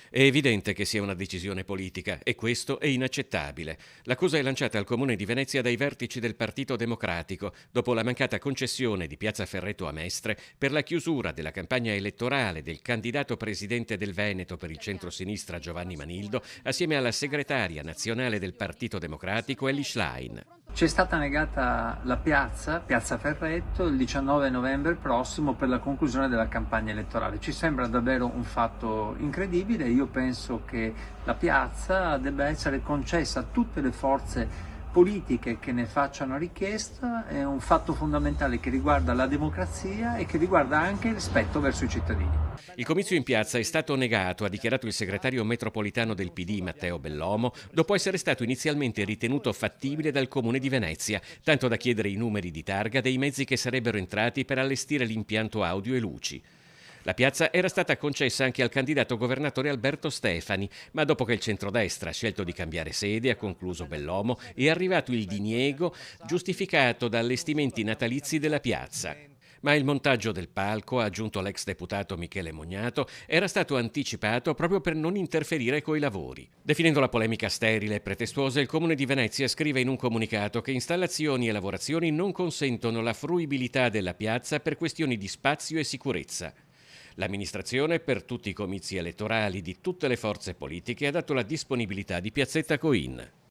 È evidente che sia una decisione politica e questo è inaccettabile. L'accusa è lanciata al Comune di Venezia dai vertici del Partito Democratico dopo la mancata concessione di Piazza Ferreto a Mestre per la chiusura della campagna elettorale del candidato presidente del Veneto per il centro-sinistra Giovanni Manildo assieme alla segretaria nazionale del Partito Democratico Elly Schlein. Ci è stata negata la Piazza Ferretto, il 19 novembre prossimo per la conclusione della campagna elettorale. Ci sembra davvero un fatto incredibile. Io penso che la piazza debba essere concessa a tutte le forze politiche che ne facciano richiesta. È un fatto fondamentale che riguarda la democrazia e che riguarda anche il rispetto verso i cittadini. Il comizio in piazza è stato negato, ha dichiarato il segretario metropolitano del PD Matteo Bellomo, dopo essere stato inizialmente ritenuto fattibile dal Comune di Venezia, tanto da chiedere i numeri di targa dei mezzi che sarebbero entrati per allestire l'impianto audio e luci. La piazza era stata concessa anche al candidato governatore Alberto Stefani, ma dopo che il centrodestra ha scelto di cambiare sede, ha concluso Bellomo, è arrivato il diniego giustificato da allestimenti natalizi della piazza. Ma il montaggio del palco, ha aggiunto l'ex deputato Michele Mognato, era stato anticipato proprio per non interferire coi lavori. Definendo la polemica sterile e pretestuosa, il Comune di Venezia scrive in un comunicato che installazioni e lavorazioni non consentono la fruibilità della piazza per questioni di spazio e sicurezza. L'amministrazione, per tutti i comizi elettorali di tutte le forze politiche, ha dato la disponibilità di Piazzetta Coin.